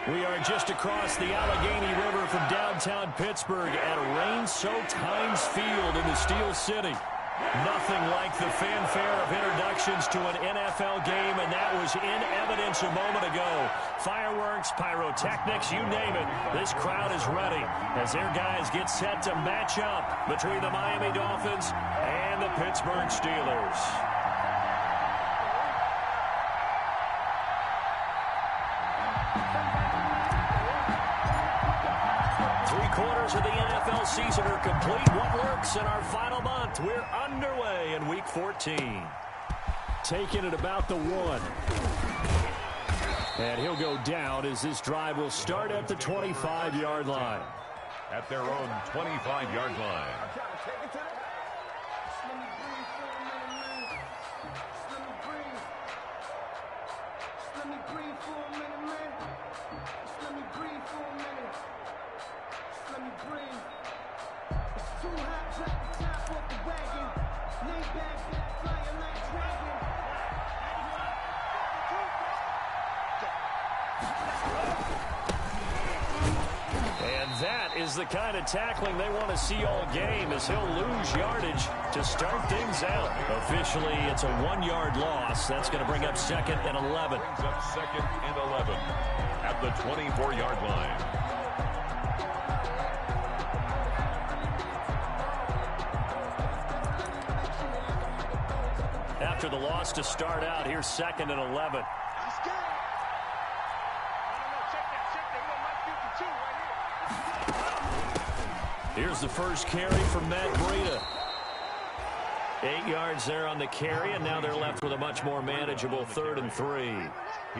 We are just across the Allegheny River from downtown Pittsburgh at rain-soaked Heinz Field in the Steel City. Nothing like the fanfare of introductions to an NFL game, and that was in evidence a moment ago. Fireworks, pyrotechnics, you name it. This crowd is ready as their guys get set to match up between the Miami Dolphins and the Pittsburgh Steelers. Three-quarters of the NFL season are complete. What works in our final month? We're underway in Week 14. Taking it about the 1. And he'll go down as this drive will start at the 25-yard line. At their own 25-yard line. Is the kind of tackling they want to see all game as he'll lose yardage to start things out. Officially, it's a 1-yard loss. That's going to bring up 2nd and 11. Brings up 2nd and 11 at the 24-yard line. After the loss to start out, here's 2nd and 11. Here's the first carry from Matt Breida. 8 yards there on the carry, and now they're left with a much more manageable 3rd and 3.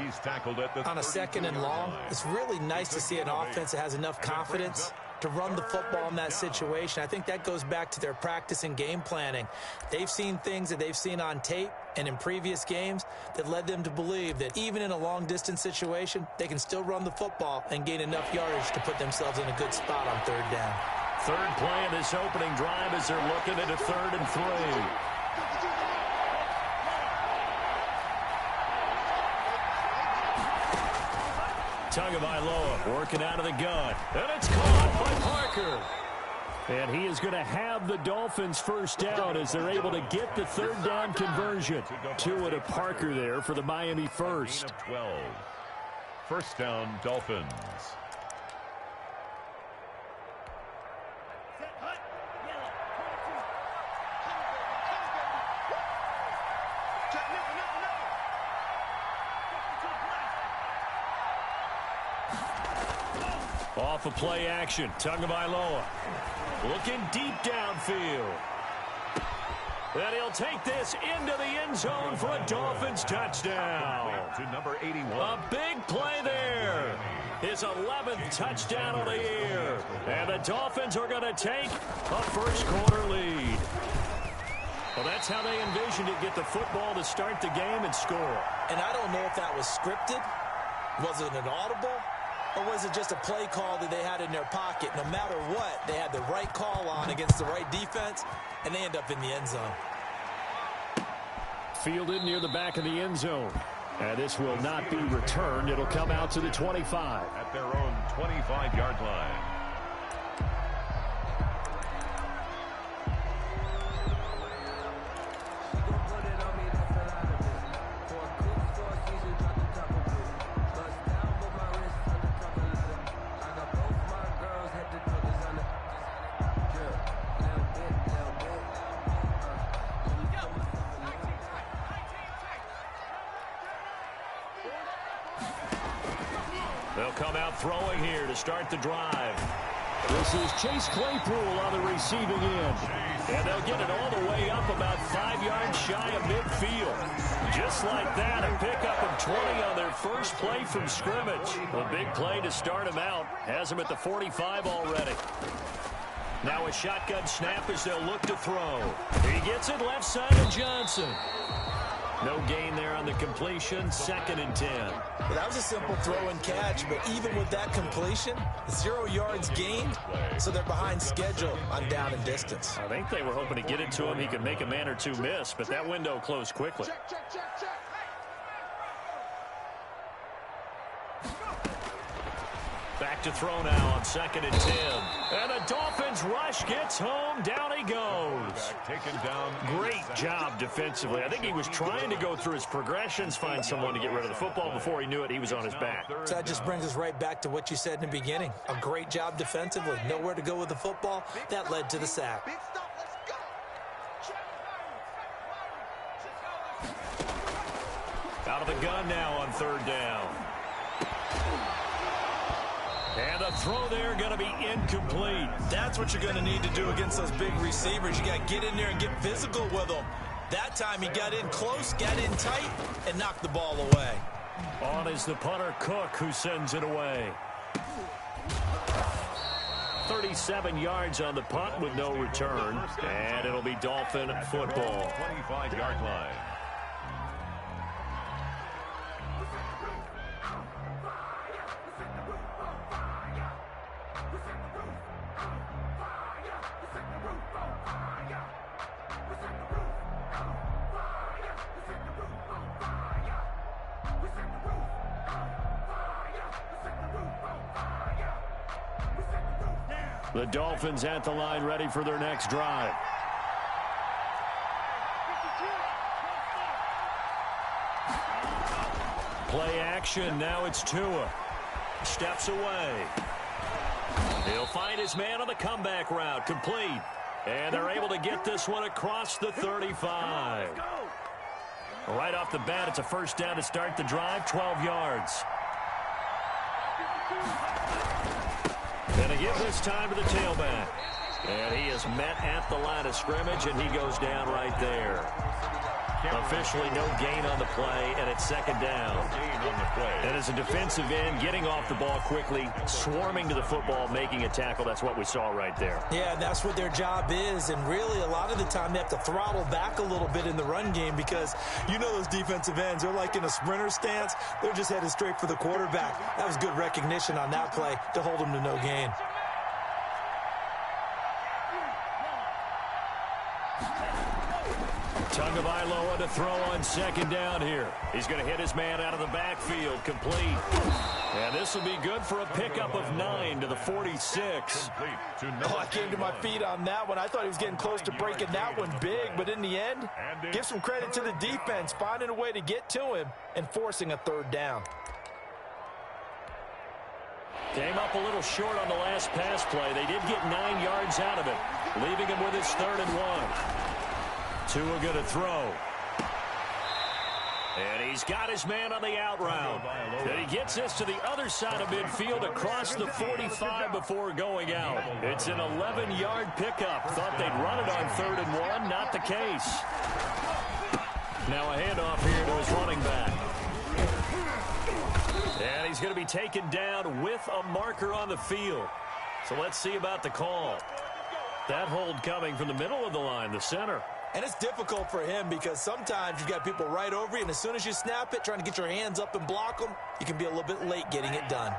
He's tackled at the on a 2nd and long. It's really nice to see an offense that has enough confidence to run the football in that situation. I think that goes back to their practice and game planning. They've seen things that they've seen on tape and in previous games that led them to believe that even in a long-distance situation, they can still run the football and gain enough yardage to put themselves in a good spot on 3rd down. Third play of this opening drive as they're looking at a 3rd and 3. Tagovailoa working out of the gun. And it's caught by Parker. And he is going to have the Dolphins first down as they're able to get the 3rd down conversion. Tua to Parker there for the Miami first. 12. First down, Dolphins. Off of play action, Tagovailoa looking deep downfield. And he'll take this into the end zone for a Dolphins touchdown. To number 81. A big play there. His 11th touchdown of the year. And the Dolphins are going to take a first-quarter lead. Well, that's how they envisioned it, get the football to start the game and score. And I don't know if that was scripted. Was it an audible? Or was it just a play call that they had in their pocket? No matter what, they had the right call on against the right defense, and they end up in the end zone. Fielded near the back of the end zone. And this will not be returned. It'll come out to the 25. At their own 25-yard line. They'll come out throwing here to start the drive. This is Chase Claypool on the receiving end. And they'll get it all the way up about 5 yards shy of midfield. Just like that, a pickup of 20 on their first play from scrimmage. A big play to start him out. Has him at the 45 already. Now a shotgun snap as they'll look to throw. He gets it left side of Johnson. No gain there on the completion. 2nd and 10. Well, that was a simple throw and catch, but even with that completion, 0 yards gained, so they're behind schedule on down and distance. I think they were hoping to get it to him. He could make a man or two miss, but that window closed quickly. to throw now on 2nd and 10. And the Dolphins rush gets home. Down he goes. Taken down. Great job defensively. I think he was trying to go through his progressions, find someone to get rid of the football. Before he knew it, he was on his back. So that just brings us right back to what you said in the beginning. A great job defensively. Nowhere to go with the football. That led to the sack. Out of the gun now on 3rd down. And the throw there going to be incomplete. That's what you're going to need to do against those big receivers. You got to get in there and get physical with them. That time he got in close, got in tight, and knocked the ball away. On is the punter, Cook, who sends it away. 37 yards on the punt with no return. And it'll be Dolphin football. 25-yard line. The Dolphins at the line ready for their next drive. Play action. Now it's Tua. Steps away. He'll find his man on the comeback route. Complete. And they're able to get this one across the 35. Right off the bat, it's a 1st down to start the drive. 12 yards. And they give this time to the tailback. And he is met at the line of scrimmage, and he goes down right there. Officially no gain on the play, and it's 2nd down. And as a defensive end, getting off the ball quickly, swarming to the football, making a tackle, that's what we saw right there. Yeah, that's what their job is, and really a lot of the time they have to throttle back a little bit in the run game because you know those defensive ends, they're like in a sprinter stance. They're just headed straight for the quarterback. That was good recognition on that play to hold them to no gain. Tagovailoa to throw on 2nd down here. He's going to hit his man out of the backfield. Complete. And this will be good for a pickup of 9 to the 46. Oh, I came to my feet on that one. I thought he was getting close to breaking that one big, but in the end, give some credit to the defense, finding a way to get to him and forcing a 3rd down. Came up a little short on the last pass play. They did get 9 yards out of it, leaving him with his 3rd and 1. Tua going to throw. And he's got his man on the out route. And he gets this to the other side of midfield across the 45 before going out. It's an 11-yard pickup. Thought they'd run it on 3rd and 1. Not the case. Now a handoff here to his running back. And he's going to be taken down with a marker on the field. So let's see about the call. That hold coming from the middle of the line, the center. And it's difficult for him because sometimes you've got people right over you, and as soon as you snap it, trying to get your hands up and block them, you can be a little bit late getting it done.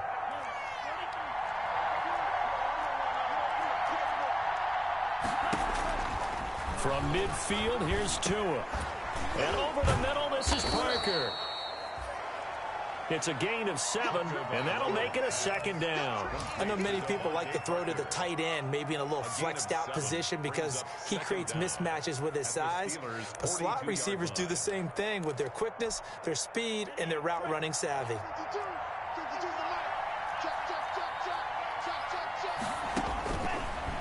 From midfield, here's Tua. And over the middle, this is Parker. It's a gain of 7, and that'll make it a 2nd down. I know many people like to throw to the tight end, maybe in a little flexed out position because he creates mismatches with his size. But slot receivers do the same thing with their quickness, their speed, and their route running savvy.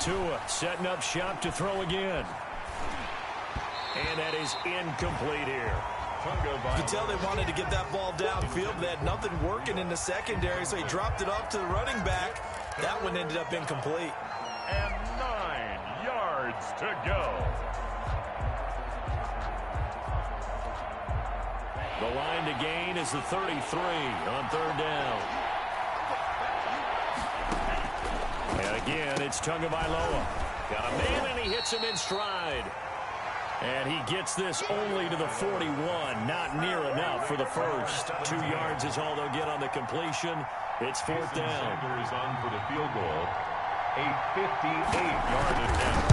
Tua setting up shop to throw again. And that is incomplete here. You can tell they wanted to get that ball downfield, but they had nothing working in the secondary, so he dropped it off to the running back. That one ended up incomplete. And 9 yards to go. The line to gain is the 33 on 3rd down. And again, it's Tagovailoa. Got a man, and he hits him in stride. And he gets this only to the 41. Not near enough for the first. 2 yards is all they'll get on the completion. It's 4th down. Sanders on for the field goal. A 58-yard attempt.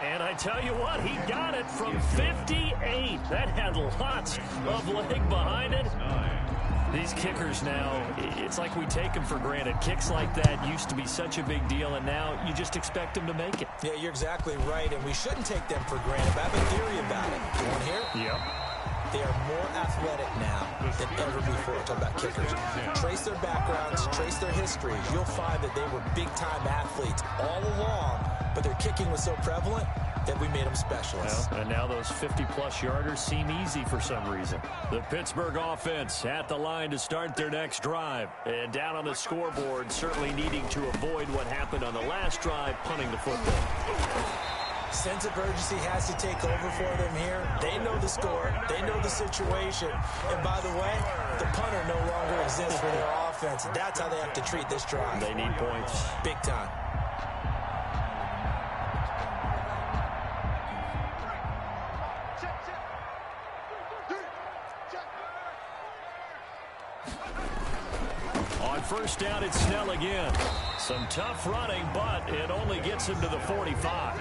And I tell you what, he got it from 58. That had lots of leg behind it. These kickers now, it's like we take them for granted. Kicks like that used to be such a big deal, and now you just expect them to make it. Yeah, you're exactly right, and we shouldn't take them for granted. But I have a theory about it. You want to hear? Yep. They are more athletic now than ever before. Talk about kickers. Trace their backgrounds, trace their histories. You'll find that they were big-time athletes all along, but their kicking was so prevalent that we made them specialists. Well, and now those 50-plus yarders seem easy for some reason. The Pittsburgh offense at the line to start their next drive. And down on the scoreboard, certainly needing to avoid what happened on the last drive, punting the football. Sense of urgency has to take over for them here. They know the score. They know the situation. And by the way, the punter no longer exists for their offense. That's how they have to treat this drive. They need points. Big time. On first down, it's Snell again. Some tough running, but it only gets him to the 45.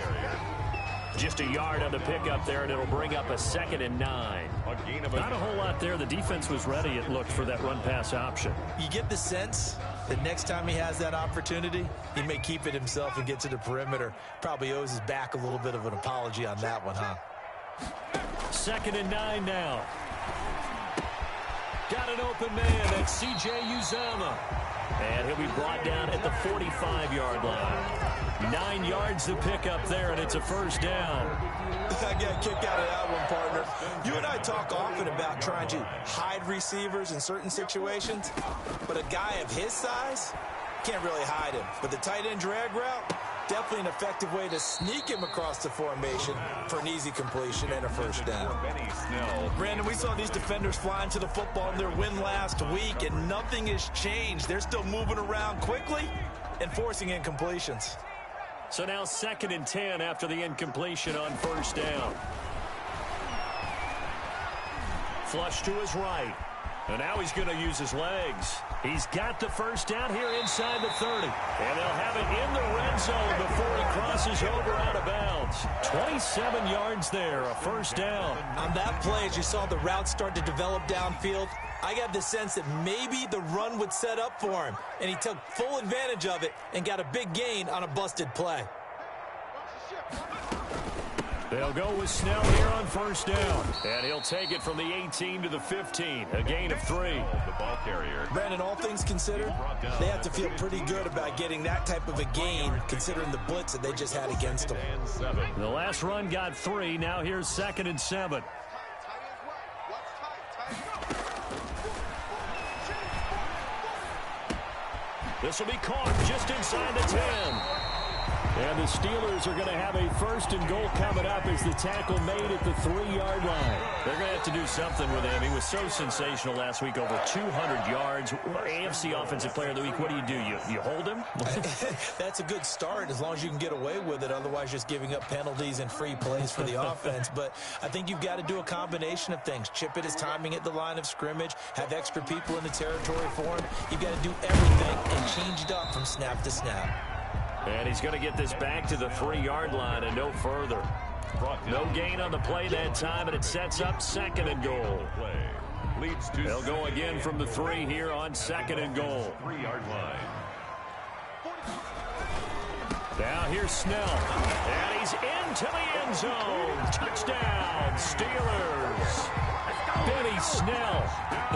Just a yard on the pickup there, and it'll bring up a 2nd and 9. Not a whole lot there. The defense was ready, it looked, for that run-pass option. You get the sense that next time he has that opportunity, he may keep it himself and get to the perimeter. Probably owes his back a little bit of an apology on that one, huh? 2nd and 9 now. Got an open man. That's C.J. Uzomah. And he'll be brought down at the 45-yard line. 9 yards to pick up there, and it's a first down. I got a kick out of that one, partner. You and I talk often about trying to hide receivers in certain situations, but a guy of his size can't really hide him. But the tight end drag route, definitely an effective way to sneak him across the formation for an easy completion and a first down. Brandon, we saw these defenders flying to the football in their win last week, and nothing has changed. They're still moving around quickly and forcing incompletions. So now 2nd and 10 after the incompletion on first down. Flush to his right. And now he's going to use his legs. He's got the first down here inside the 30. And they'll have it in the red zone before he crosses over out of bounds. 27 yards there, a first down. On that play, as you saw the route start to develop downfield, I got the sense that maybe the run would set up for him. And he took full advantage of it and got a big gain on a busted play. They'll go with Snell here on first down. And he'll take it from the 18 to the 15. A gain of 3. The ball carrier. Brandon, all things considered, they have to feel pretty good about getting that type of a gain, considering the blitz that they just had against them. The last run got 3. Now here's 2nd and 7. This will be caught just inside the 10. And the Steelers are going to have a 1st and goal coming up as the tackle made at the 3-yard line. They're going to have to do something with him. He was so sensational last week, over 200 yards. AFC Offensive Player of the Week, what do? You hold him? That's a good start as long as you can get away with it. Otherwise, just giving up penalties and free plays for the offense. But I think you've got to do a combination of things. Chip it his timing at the line of scrimmage, have extra people in the territory for him. You've got to do everything and change it up from snap to snap. And he's going to get this back to the 3-yard line and no further. No gain on the play that time, and it sets up 2nd and goal. They'll go again from the 3 here on 2nd and goal. 3-yard line. Now here's Snell. And he's into the end zone. Touchdown, Steelers. Benny Snell,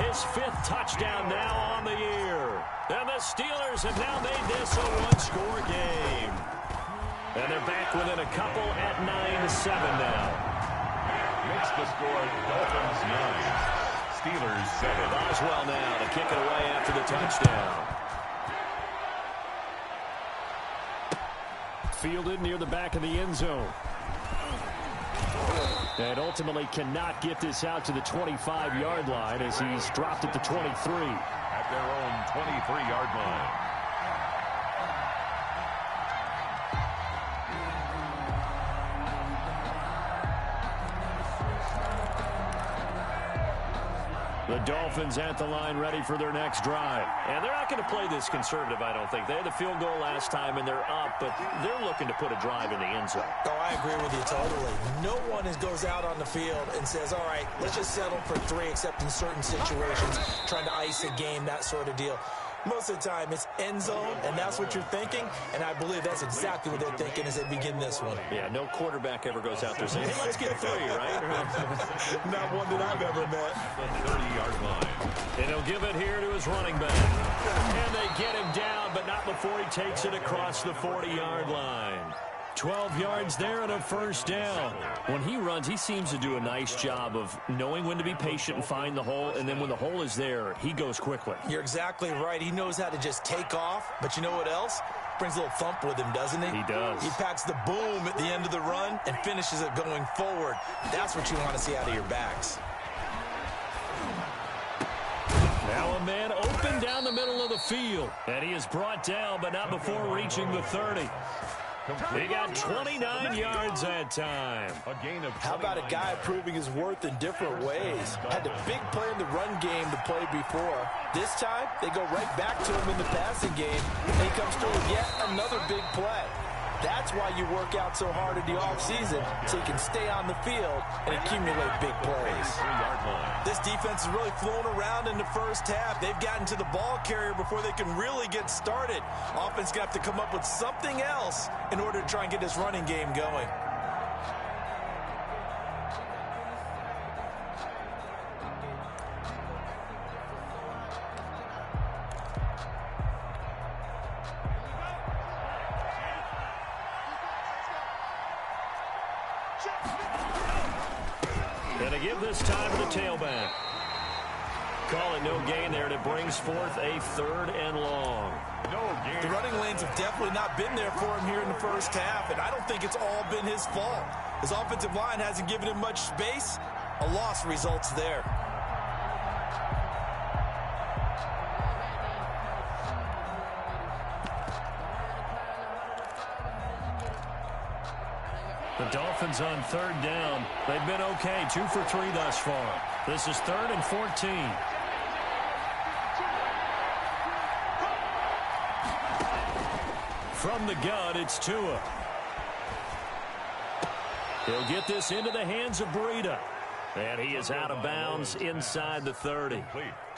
his 5th touchdown now on the year. And the Steelers have now made this a 1-score game. And they're back within a couple at 9-7 now. Makes the score Dolphins 9. Steelers 7. Boswell now to kick it away after the touchdown. Fielded near the back of the end zone. And ultimately cannot get this out to the 25-yard line as he's dropped at the 23. At their own 23-yard line. The Dolphins at the line ready for their next drive. And they're not going to play this conservative, I don't think. They had the field goal last time, and they're up, but they're looking to put a drive in the end zone. Oh, I agree with you totally. No one goes out on the field and says, all right, let's just settle for 3, except in certain situations, trying to ice a game, that sort of deal. Most of the time, it's end zone, and that's what you're thinking, and I believe that's exactly what they're thinking as they begin this one. Yeah, no quarterback ever goes out there saying, hey, let's get 3, right? Not one that I've ever met. 30-yard line. And he'll give it here to his running back. And they get him down, but not before he takes it across the 40-yard line. 12 yards there and a first down. When he runs, he seems to do a nice job of knowing when to be patient and find the hole, and then when the hole is there, he goes quickly. You're exactly right. He knows how to just take off, but you know what else? Brings a little thump with him, doesn't he? He does. He packs the boom at the end of the run and finishes it going forward. That's what you want to see out of your backs. Now a man open down the middle of the field, and he is brought down, but not before reaching the 30. He got 29 yards that time. How about a guy proving his worth in different ways? Had a big play in the run game to play before. This time, they go right back to him in the passing game, and he comes through with yet another big play. That's why you work out so hard in the offseason, so you can stay on the field and accumulate big plays. This defense is really flown around in the first half. They've gotten to the ball carrier before they can really get started. Offense got to come up with something else in order to try and get this running game going. And to give this time to the tailback. Call it no gain there, and it brings forth a 3rd and long. No gain. The running lanes have definitely not been there for him here in the first half, and I don't think it's all been his fault. His offensive line hasn't given him much space. A loss results there. The Dolphins on 3rd down. They've been okay, 2 for 3 thus far. This is 3rd and 14. From the gun, it's Tua. He'll get this into the hands of Breida. And he is out of bounds inside the 30.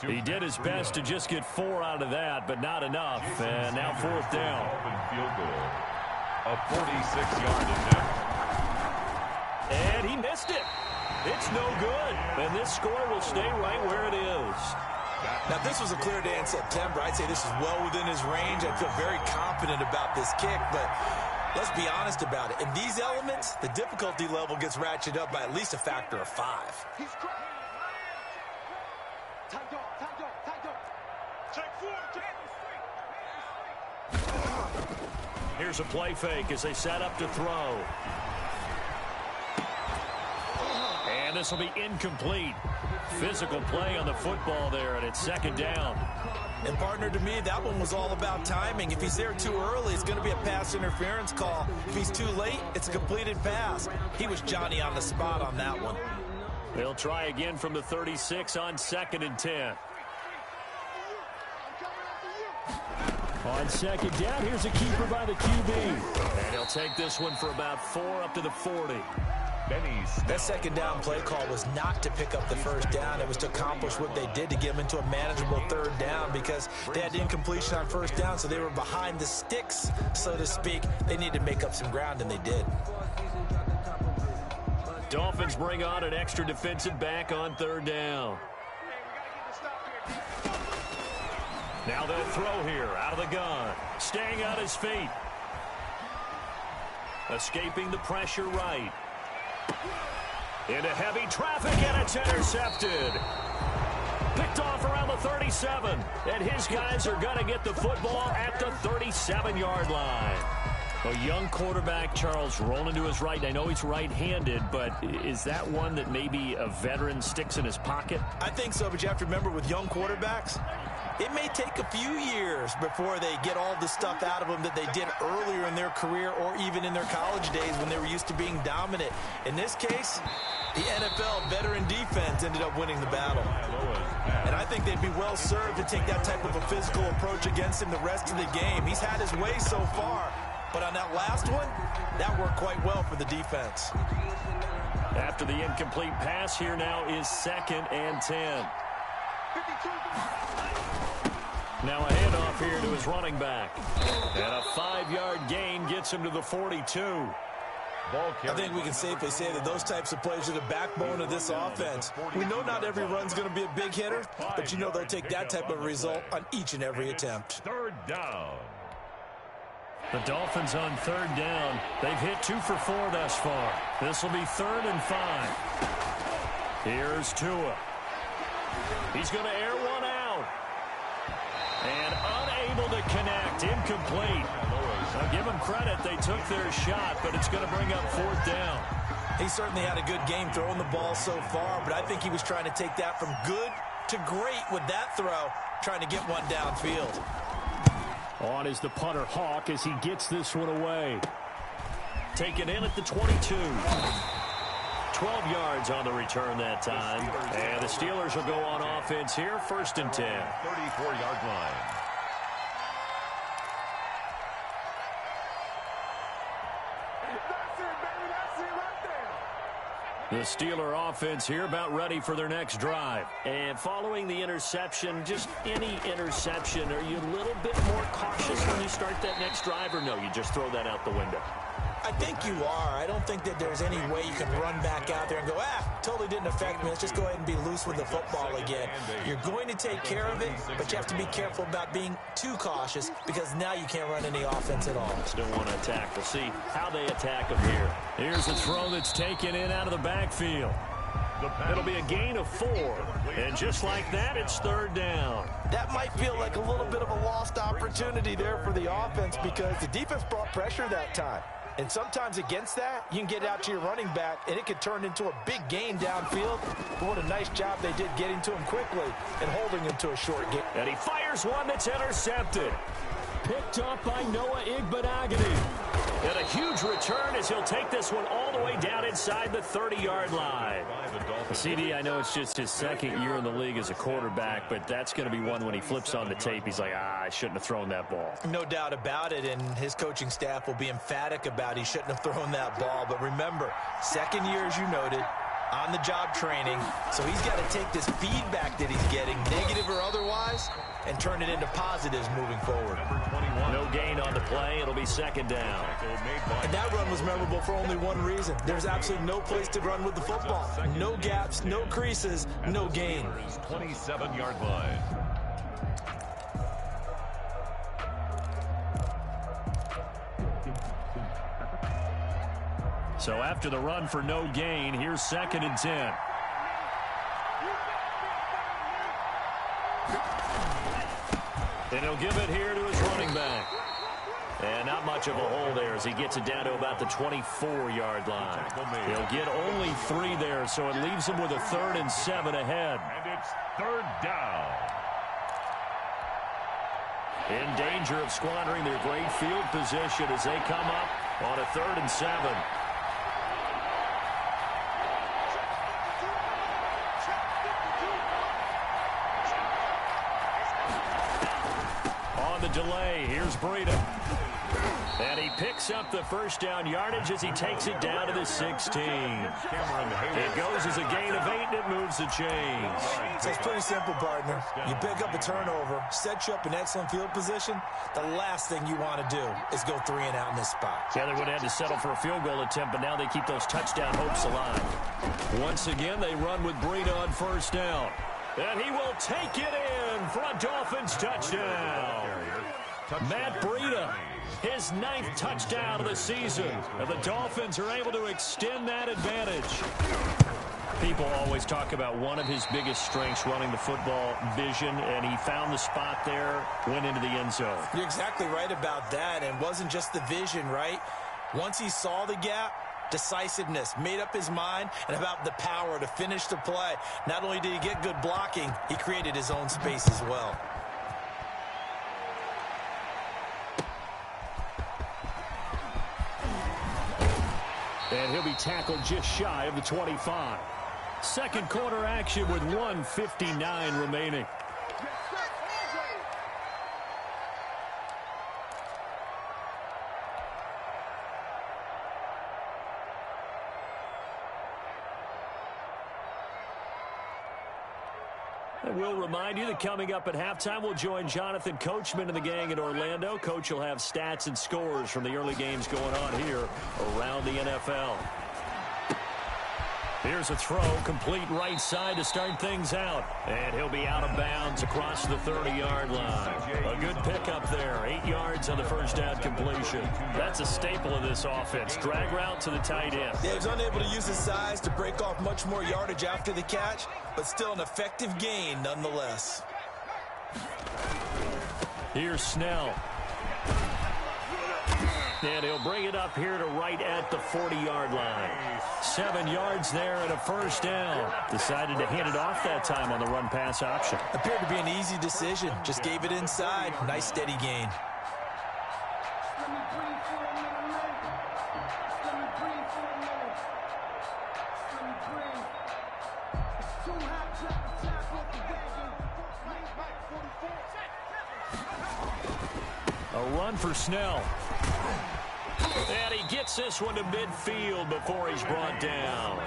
He did his best to just get 4 out of that, but not enough. And now 4th down. Field goal. A 46-yard attempt. And he missed it. It's no good. And this score will stay right where it is. Now, if this was a clear day in September, I'd say this is well within his range. I feel very confident about this kick, but let's be honest about it. In these elements, the difficulty level gets ratcheted up by at least a factor of 5. Here's a play fake as they set up to throw. And this will be incomplete. Physical play on the football there, and it's 2nd down. And, partner, to me, that one was all about timing. If he's there too early, it's going to be a pass interference call. If he's too late, it's a completed pass. He was Johnny on the spot on that one. They'll try again from the 36 on 2nd and 10. On 2nd down, here's a keeper by the QB. And he'll take this one for about 4 up to the 40. That 2nd down play call was not to pick up the 1st down. It was to accomplish what they did to get them into a manageable 3rd down because they had incompletion on 1st down, so they were behind the sticks, so to speak. They needed to make up some ground, and they did. Dolphins bring on an extra defensive back on 3rd down. Now they'll throw here out of the gun. Staying on his feet. Escaping the pressure right. Into heavy traffic, and it's intercepted. Picked off around the 37. And his guys are going to get the football at the 37-yard line. A young quarterback, Charles, rolling to his right. I know he's right-handed, but is that one that maybe a veteran sticks in his pocket? I think so, but you have to remember with young quarterbacks, It may take a few years before they get all the stuff out of them that they did earlier in their career or even in their college days when they were used to being dominant. In this case, the NFL veteran defense ended up winning the battle. And I think they'd be well served to take that type of a physical approach against him the rest of the game. He's had his way so far, but on that last one, that worked quite well for the defense. After the incomplete pass, here now is 2nd and 10. Now a handoff here to his running back. And a 5-yard gain gets him to the 42. I think we can safely say that those types of plays are the backbone of this offense. We know not every run's going to be a big hitter, but you know they'll take that type of result on each and every attempt. 3rd down. The Dolphins on 3rd down. They've hit 2 for 4 thus far. This will be 3rd and 5. Here's Tua. He's going to air one out. And unable to connect. Incomplete. Now give them credit. They took their shot, but it's going to bring up 4th down. He certainly had a good game throwing the ball so far, but I think he was trying to take that from good to great with that throw, trying to get one downfield. On is the punter Hawk as he gets this one away. Taken in at the 22. 12 yards on the return that time. And the Steelers will go on offense here, 1st and 10. 34-yard line. The Steeler offense here about ready for their next drive. And following the interception, just any interception, are you a little bit more cautious when you start that next drive, or no, you just throw that out the window? I think you are. I don't think that there's any way you can run back out there and go, totally didn't affect me. Let's just go ahead and be loose with the football again. You're going to take care of it, but you have to be careful about being too cautious because now you can't run any offense at all. Still want to attack. We'll see how they attack them here. Here's a throw that's taken in out of the backfield. It'll be a gain of 4. And just like that, it's 3rd down. That might feel like a little bit of a lost opportunity there for the offense because the defense brought pressure that time. And sometimes against that, you can get out to your running back, and it could turn into a big gain downfield. But what a nice job they did getting to him quickly and holding him to a short gain. And he fires one that's intercepted. Picked up by Noah Igbenogany. And a huge return as he'll take this one all the way down inside the 30-yard line. CD, I know it's just his 2nd year in the league as a quarterback, but that's going to be one when he flips on the tape. He's like, I shouldn't have thrown that ball. No doubt about it, and his coaching staff will be emphatic about he shouldn't have thrown that ball. But remember, 2nd year, as you noted, on-the-job training, so he's got to take this feedback that he's getting, negative or otherwise, and turn it into positives moving forward. No gain on the play. It'll be 2nd down. And that run was memorable for only one reason. There's absolutely no place to run with the football. No gaps, no creases, no gain. 27-yard line. So after the run for no gain, here's 2nd and 10. And he'll give it here to his running back. And not much of a hole there as he gets it down to about the 24-yard line. He'll get only 3 there, so it leaves him with a 3rd and 7 ahead. And it's 3rd down. In danger of squandering their great field position as they come up on a 3rd and 7. On the delay, here's Breida. And he picks up the 1st down yardage as he takes it down to the 16. It goes as a gain of 8, and it moves the chains. So it's pretty simple, partner. You pick up a turnover, set you up in excellent field position. The last thing you want to do is go 3 and out in this spot. Yeah, they would have had to settle for a field goal attempt, but now they keep those touchdown hopes alive. Once again, they run with Breida on 1st down. And he will take it in for a Dolphins touchdown. Matt Breida, his 9th touchdown of the season. And the Dolphins are able to extend that advantage. People always talk about one of his biggest strengths, running the football, vision, and he found the spot there, went into the end zone. You're exactly right about that, and it wasn't just the vision, right? Once he saw the gap, decisiveness, made up his mind, and about the power to finish the play. Not only did he get good blocking, he created his own space as well. And he'll be tackled just shy of the 25. Second quarter action with 1:59 remaining. And we'll remind you that coming up at halftime, we'll join Jonathan Coachman and the gang in Orlando. Coach will have stats and scores from the early games going on here around the NFL. Here's a throw, complete right side to start things out. And he'll be out of bounds across the 30-yard line. A good pickup there, 8 yards on the first down completion. That's a staple of this offense. Drag route to the tight end. Yeah, he was unable to use his size to break off much more yardage after the catch, but still an effective gain nonetheless. Here's Snell. And he'll bring it up here to right at the 40-yard line. 7 yards there and a first down. Decided to hand it off that time on the run-pass option. Appeared to be an easy decision. Just gave it inside. Nice steady gain. A run for Snell. And he gets this one to midfield before he's brought down.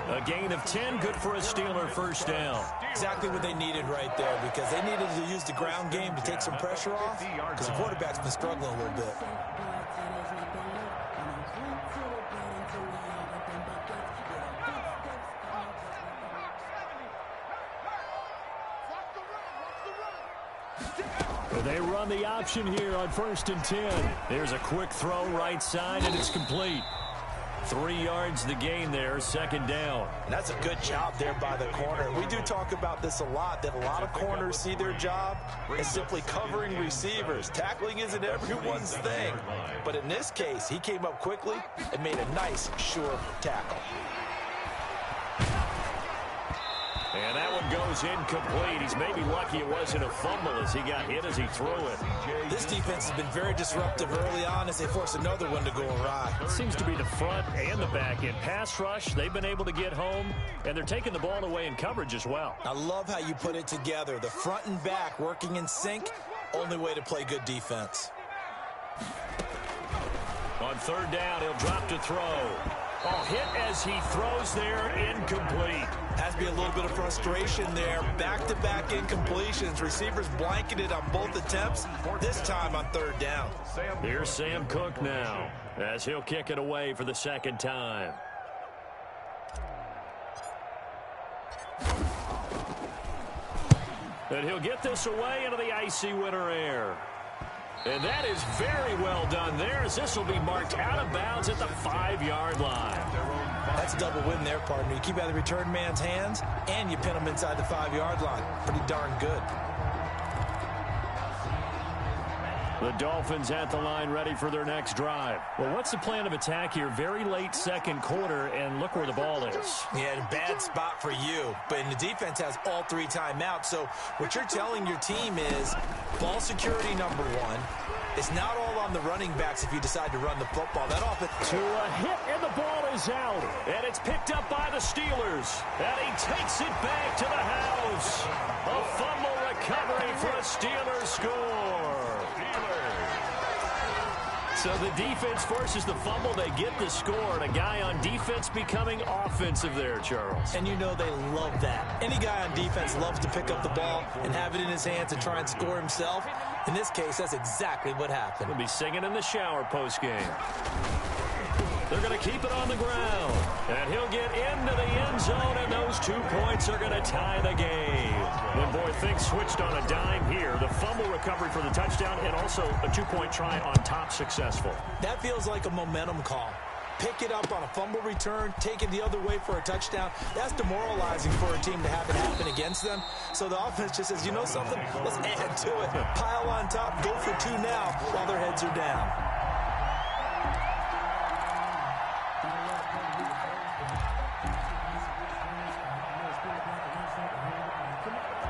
A gain of 10, good for a Steeler first down. Exactly what they needed right there, because they needed to use the ground game to take some pressure off, because the quarterback's been struggling a little bit. They run the option here on 1st and 10. There's a quick throw right side, and it's complete. 3 yards the gain there, second down. And that's a good job there by the corner. We do talk about this a lot, that a lot of corners see their job as simply covering receivers. Tackling isn't everyone's thing. But in this case, he came up quickly and made a nice, sure tackle. And that one goes incomplete. He's maybe lucky it wasn't a fumble as he got hit as he threw it. This defense has been very disruptive early on as they force another one to go awry. It seems to be the front and the back end. Pass rush, they've been able to get home, and they're taking the ball away in coverage as well. I love how you put it together. The front and back working in sync, only way to play good defense. On third down, he'll drop to throw. Oh, hit as he throws there, incomplete. Has to be a little bit of frustration there. Back-to-back incompletions. Receivers blanketed on both attempts, this time on third down. Here's Sam Cook now, as he'll kick it away for the second time. And he'll get this away into the icy winter air. And that is very well done there, as this will be marked out of bounds at the 5-yard line. That's a double win there, partner. You keep out of the return man's hands, and you pin him inside the 5-yard line. Pretty darn good. The Dolphins at the line ready for their next drive. Well, what's the plan of attack here? Very late second quarter, and look where the ball is. Yeah, bad spot for you. But the defense has all 3 timeouts. So what you're telling your team is ball security number 1. It's not all on the running backs if you decide to run the football. That offense to a hit, and the ball is out. And it's picked up by the Steelers. And he takes it back to the house. A fumble recovery for a Steelers score. So the defense forces the fumble. They get the score. And a guy on defense becoming offensive there, Charles. And you know they love that. Any guy on defense loves to pick up the ball and have it in his hands and try and score himself. In this case, that's exactly what happened. We'll be singing in the shower post-game. They're going to keep it on the ground. And he'll get into the end zone, and those 2 points are going to tie the game. When boy, things switched on a dime here. The fumble recovery for the touchdown, and also a 2-point try on top successful. That feels like a momentum call. Pick it up on a fumble return, take it the other way for a touchdown. That's demoralizing for a team to have it happen against them. So the offense just says, you know something? Let's add to it. Pile on top, go for 2 now while their heads are down.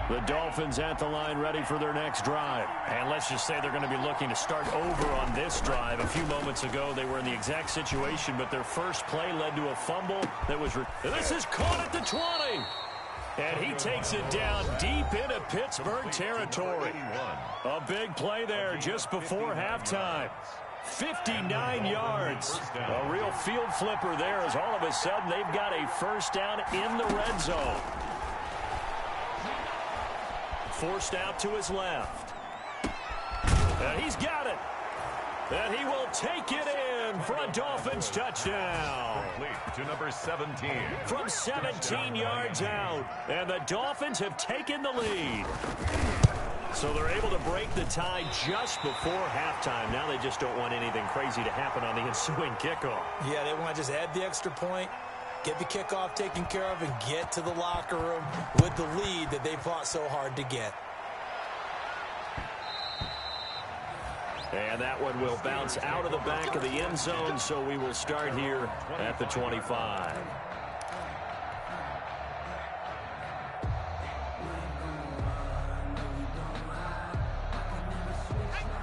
The Dolphins at the line ready for their next drive. And let's just say they're going to be looking to start over on this drive. A few moments ago, they were in the exact situation, but their first play led to a fumble that was... This is caught at the 20. And he takes it down deep into Pittsburgh territory. A big play there just before halftime. 59 yards. A real field flipper there as all of a sudden they've got a first down in the red zone. Forced out to his left. And he's got it. And he will take it in for a Dolphins touchdown. Complete to number 17. From 17 yards out. And the Dolphins have taken the lead. So they're able to break the tie just before halftime. Now they just don't want anything crazy to happen on the ensuing kickoff. Yeah, they want to just add the extra point, get the kickoff taken care of, and get to the locker room with the lead that they fought so hard to get. And that one will bounce out of the back of the end zone, so we will start here at the 25.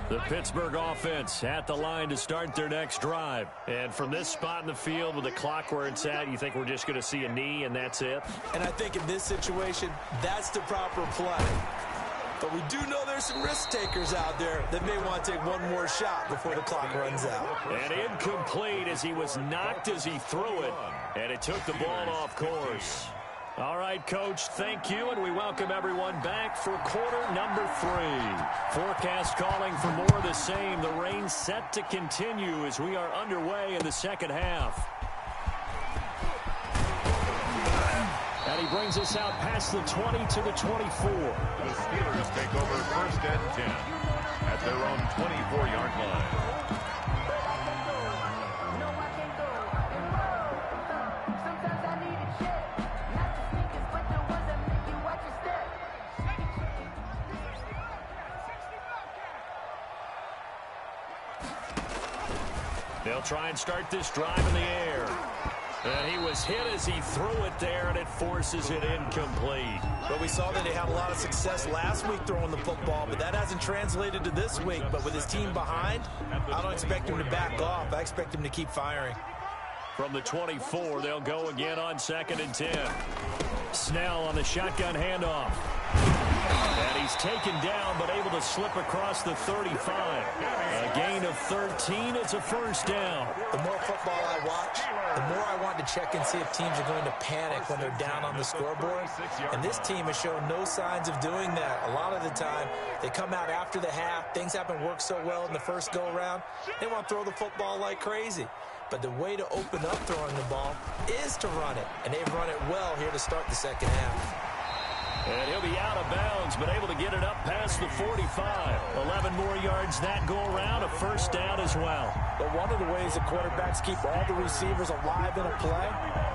The Pittsburgh offense at the line to start their next drive. And from this spot in the field with the clock where it's at, you think we're just going to see a knee and that's it? And I think in this situation, that's the proper play. But we do know there's some risk takers out there that may want to take one more shot before the clock runs out. And incomplete as he was knocked as he threw it. And it took the ball off course. All right, Coach, thank you, and we welcome everyone back for quarter number 3. Forecast calling for more of the same. The rain set to continue as we are underway in the second half. And he brings us out past the 20 to the 24. The Steelers take over first and 10 at their own 24-yard line. They'll try and start this drive in the air. And he was hit as he threw it there, and it forces it incomplete. But we saw that he had a lot of success last week throwing the football, but that hasn't translated to this week. But with his team behind, I don't expect him to back off. I expect him to keep firing. From the 24, they'll go again on 2nd and 10. Snell on the shotgun handoff. And he's taken down, but able to slip across the 35. A gain of 13. It's a first down. The more football I watch, the more I want to check and see if teams are going to panic when they're down on the scoreboard. And this team has shown no signs of doing that. A lot of the time, they come out after the half. Things haven't worked so well in the first go-around. They want to throw the football like crazy. But the way to open up throwing the ball is to run it. And they've run it well here to start the second half. And he'll be out of bounds, but able to get it up past the 45. 11 more yards that go around, a first down as well. But one of the ways the quarterbacks keep all the receivers alive in a play,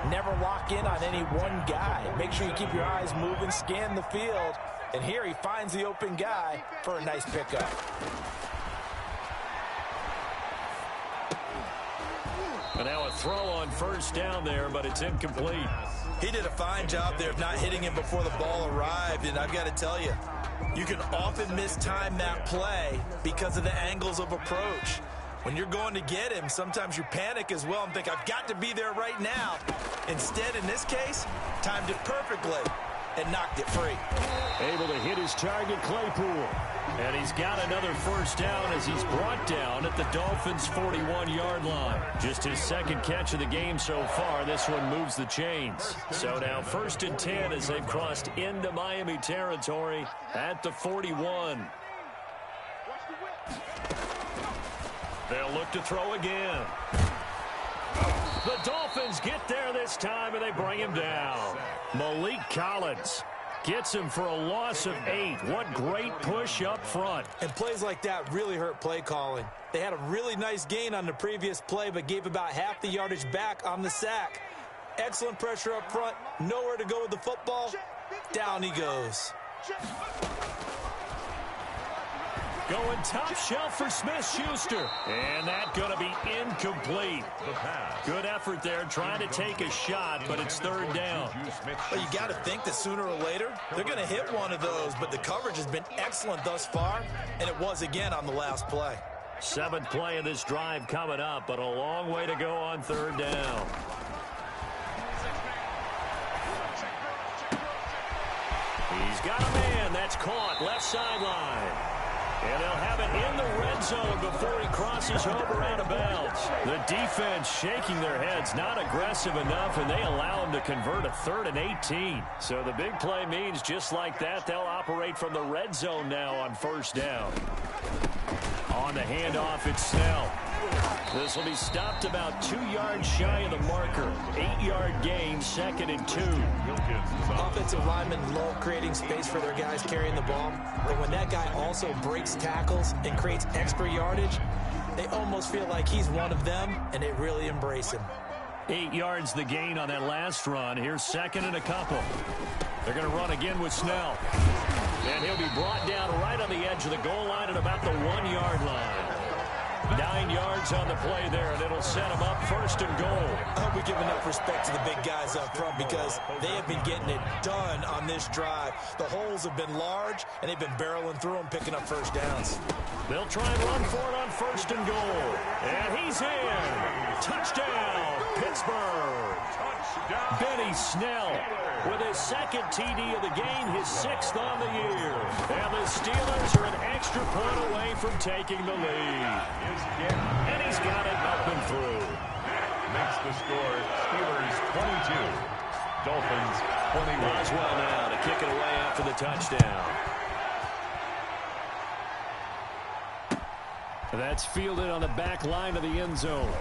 never lock in on any one guy. Make sure you keep your eyes moving, scan the field. And here he finds the open guy for a nice pickup. And now a throw on first down there, but it's incomplete. He did a fine job there of not hitting him before the ball arrived, and I've got to tell you, you can often mistime that play because of the angles of approach. When you're going to get him, sometimes you panic as well and think, I've got to be there right now. Instead, in this case, timed it perfectly and knocked it free. Able to hit his target, Claypool. And he's got another first down as he's brought down at the Dolphins' 41-yard line. Just his second catch of the game so far. This one moves the chains. So now 1st and 10 as they've crossed into Miami territory at the 41. They'll look to throw again. The Dolphins get there this time, and they bring him down. Malik Collins gets him for a loss of 8. What great push up front. And plays like that really hurt play calling. They had a really nice gain on the previous play, but gave about half the yardage back on the sack. Excellent pressure up front. Nowhere to go with the football. Down he goes. Going top shelf for Smith-Schuster. And that's going to be incomplete. Good effort there trying to take a shot, but it's third down. Well, you got to think that sooner or later they're going to hit one of those, but the coverage has been excellent thus far, and it was again on the last play. Seventh play of this drive coming up, but a long way to go on third down. He's got a man. That's caught left sideline. And they'll have it in the red zone before he crosses over out of bounds. The defense shaking their heads, not aggressive enough, and they allow him to convert a 3rd and 18. So the big play means just like that, they'll operate from the red zone now on first down. On the handoff, it's Snell. This will be stopped about 2 yards shy of the marker. 8-yard gain, 2nd and 2. Offensive linemen love creating space for their guys carrying the ball, but when that guy also breaks tackles and creates extra yardage, they almost feel like he's one of them, and they really embrace him. 8 yards the gain on that last run. Here's 2nd and a couple. They're going to run again with Snell. And he'll be brought down right on the edge of the goal line at about the 1-yard line. 9 yards on the play there, and it'll set him up 1st and goal. I hope we give enough respect to the big guys up front because they have been getting it done on this drive. The holes have been large, and they've been barreling through them, picking up first downs. They'll try and run for it on 1st and goal. And he's in. Touchdown, Pittsburgh. Benny Snell with his 2nd TD of the game, his 6th on the year. And the Steelers are an extra point away from taking the lead. And he's got it up and through. Makes the score Steelers 22, Dolphins 21. Boswell now to kick it away after the touchdown. That's fielded on the back line of the end zone.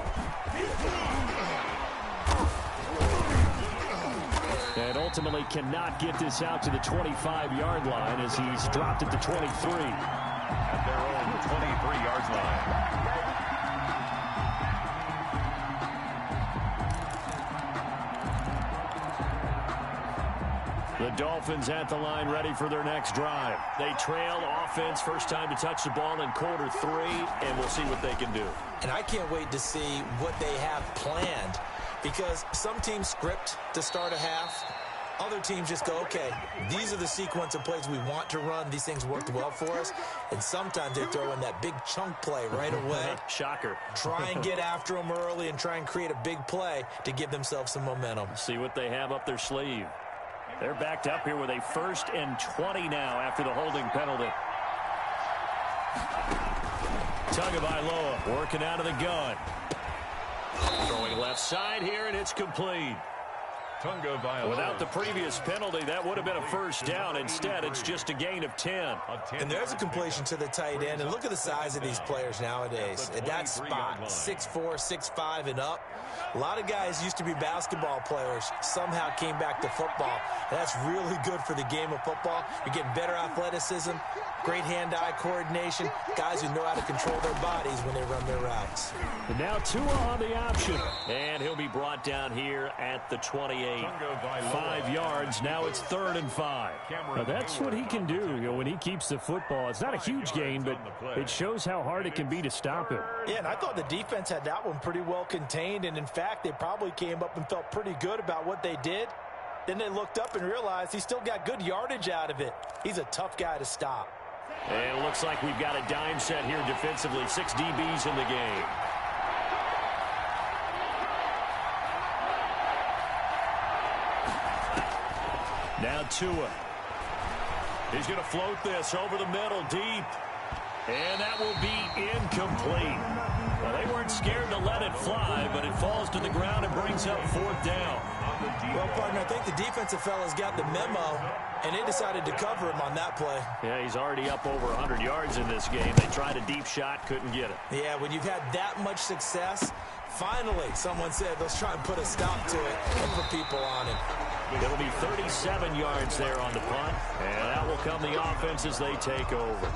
And ultimately cannot get this out to the 25-yard line as he's dropped it to 23. At their own 23-yard line. The Dolphins at the line ready for their next drive. They trail offense, first time to touch the ball in quarter 3, and we'll see what they can do. And I can't wait to see what they have planned because some teams script to start a half. Other teams just go, okay, these are the sequence of plays we want to run. These things worked well for us. And sometimes they throw in that big chunk play right away. Shocker. Try and get after them early and try and create a big play to give themselves some momentum. See what they have up their sleeve. They're backed up here with a 1st and 20 now after the holding penalty. Tagovailoa working out of the gun. Throwing left side here, and it's complete. Without the previous penalty, that would have been a first down. Instead, it's just a gain of 10. And there's a completion to the tight end. And look at the size of these players nowadays. At that spot, 6'4", 6'5", and up. A lot of guys used to be basketball players, somehow came back to football. And that's really good for the game of football. You're getting better athleticism, great hand-eye coordination, guys who know how to control their bodies when they run their routes. And now Tua on the option. And he'll be brought down here at the 28. 5 yards. Now it's 3rd and 5. Now that's what he can do. You know, when he keeps the football. It's not a huge gain, but it shows how hard it can be to stop him. Yeah, and I thought the defense had that one pretty well contained. And, in fact, they probably came up and felt pretty good about what they did. Then they looked up and realized he still got good yardage out of it. He's a tough guy to stop. And it looks like we've got a dime set here defensively. 6 DBs in the game. Now Tua. He's going to float this over the middle deep. And that will be incomplete. Well, they weren't scared to let it fly, but it falls to the ground and brings up 4th down. Well, partner, I think the defensive fellas got the memo, and they decided to cover him on that play. Yeah, he's already up over 100 yards in this game. They tried a deep shot, couldn't get it. Yeah, when you've had that much success, finally someone said, let's try and put a stop to it and put people on it. It'll be 37 yards there on the punt, and that will come the offense as they take over.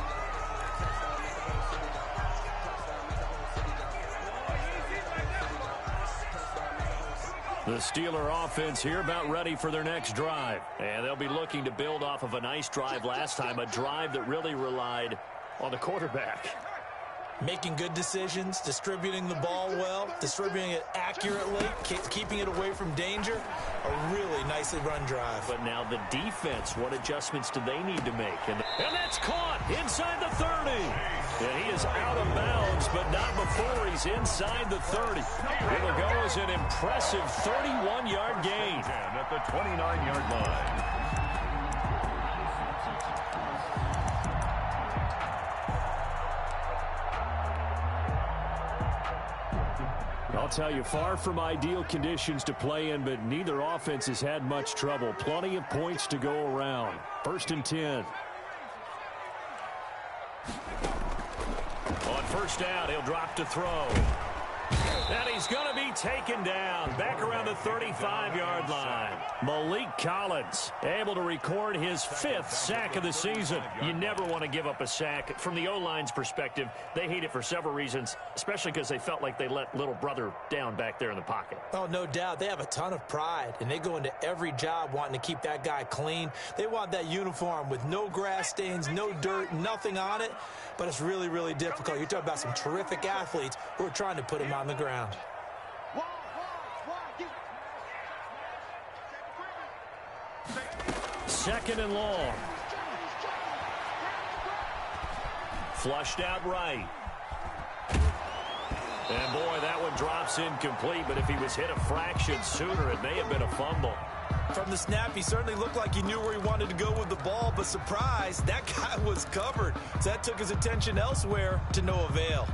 The Steeler offense here about ready for their next drive. And they'll be looking to build off of a nice drive last time, a drive that really relied on the quarterback. Making good decisions, distributing the ball well, distributing it accurately, keeping it away from danger. A really nicely run drive. But now the defense, what adjustments do they need to make? And that's caught inside the 30. And he is out of bounds, but not before he's inside the 30. It'll go as an impressive 31-yard gain. At the 29-yard line. I'll tell you, far from ideal conditions to play in, but neither offense has had much trouble. Plenty of points to go around. 1st and 10. On first down, he'll drop to throw. And he's going to be taken down back around the 35-yard line. Malik Collins able to record his 5th sack of the season. You never want to give up a sack. From the O-line's perspective, they hate it for several reasons, especially because they felt like they let little brother down back there in the pocket. Oh, no doubt. They have a ton of pride, and they go into every job wanting to keep that guy clean. They want that uniform with no grass stains, no dirt, nothing on it. But it's really, really difficult. You're talking about some terrific athletes who are trying to put him on the ground. 2nd and long. Flushed out right. And boy, that one drops incomplete, but if he was hit a fraction sooner, it may have been a fumble. From the snap, he certainly looked like he knew where he wanted to go with the ball, but surprise, that guy was covered. So that took his attention elsewhere to no avail.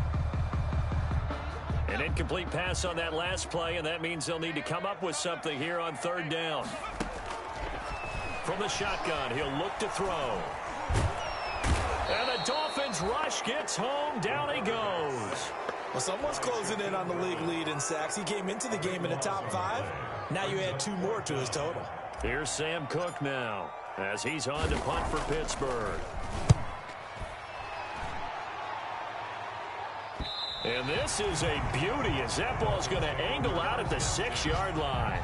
An incomplete pass on that last play, and that means they'll need to come up with something here on 3rd down. From the shotgun, he'll look to throw. And the Dolphins rush gets home. Down he goes. Well, someone's closing in on the league lead in sacks. He came into the game in the top 5. Now you add 2 more to his total. Here's Sam Cook now as he's on to punt for Pittsburgh. And this is a beauty as that ball's going to angle out at the 6-yard line.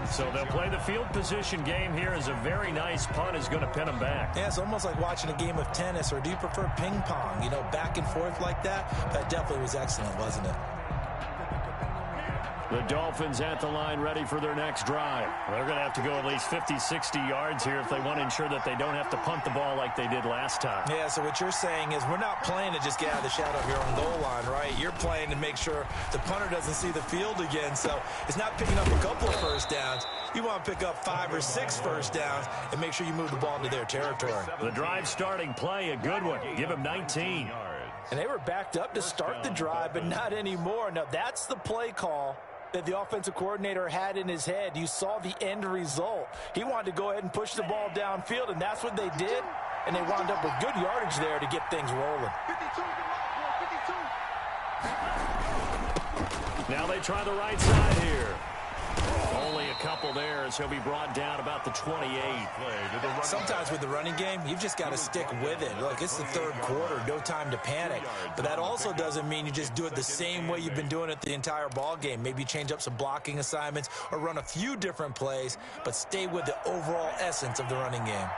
So they'll play the field position game here as a very nice punt is going to pin them back. Yeah, it's almost like watching a game of tennis, or do you prefer ping pong? You know, back and forth like that? That definitely was excellent, wasn't it? The Dolphins at the line ready for their next drive. They're going to have to go at least 50, 60 yards here if they want to ensure that they don't have to punt the ball like they did last time. Yeah, so what you're saying is we're not playing to just get out of the shadow of your own goal line, right? You're playing to make sure the punter doesn't see the field again. So it's not picking up a couple of first downs. You want to pick up 5 or 6 first downs and make sure you move the ball into their territory. The drive starting play, a good one. Give him 19. And they were backed up to start the drive, but not anymore. Now, that's the play call that the offensive coordinator had in his head. You saw the end result. He wanted to go ahead and push the ball downfield, and that's what they did, and they wound up with good yardage there to get things rolling. Now they try the right side here. Only a couple there as he'll be brought down about the 28. Sometimes with the running game, you've just got to stick with it. Look, it's the 3rd quarter, no time to panic. But that also doesn't mean you just do it the same way you've been doing it the entire ball game. Maybe change up some blocking assignments or run a few different plays, but stay with the overall essence of the running game.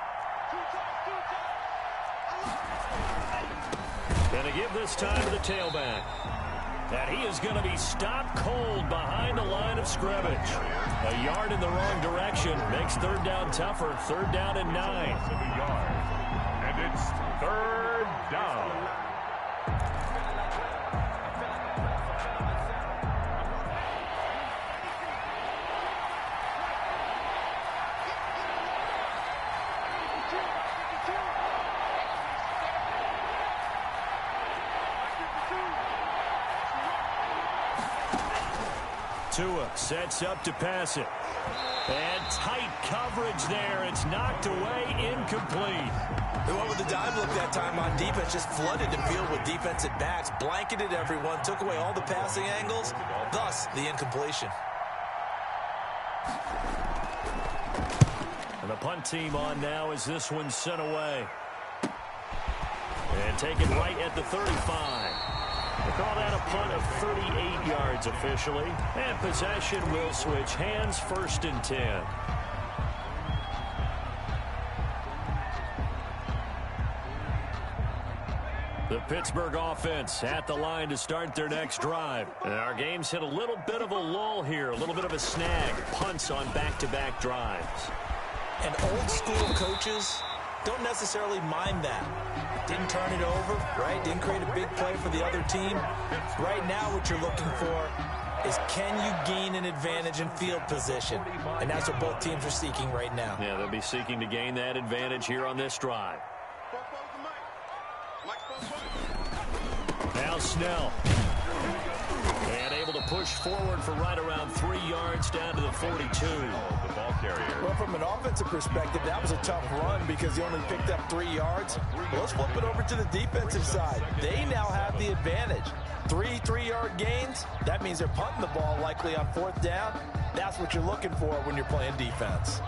Gonna give this time to the tailback. And he is going to be stopped cold behind the line of scrimmage. A yard in the wrong direction makes 3rd down tougher. 3rd down and 9. And it's 3rd down. Tua sets up to pass it. And tight coverage there. It's knocked away, incomplete. They went with the dive look that time on defense, just flooded the field with defensive backs, blanketed everyone, took away all the passing angles, thus the incompletion. And the punt team on now as this one's sent away. And taken right at the 35. They call that a punt of 38 yards officially. And possession will switch hands, 1st and 10. Pittsburgh offense at the line to start their next drive. And our game's hit a little bit of a lull here, a little bit of a snag. Punts on back-to-back drives. And old-school coaches don't necessarily mind that. Didn't turn it over, right? Didn't create a big play for the other team. Right now what you're looking for is, can you gain an advantage in field position? And that's what both teams are seeking right now. Yeah, they'll be seeking to gain that advantage here on this drive. Now Snell. And able to push forward for right around 3 yards down to the 42. The ball carrier. Well, from an offensive perspective, that was a tough run because he only picked up 3 yards. Well, let's flip it over to the defensive side. They now have the advantage. 3 3-yard gains, that means they're punting the ball likely on 4th down. That's what you're looking for when you're playing defense.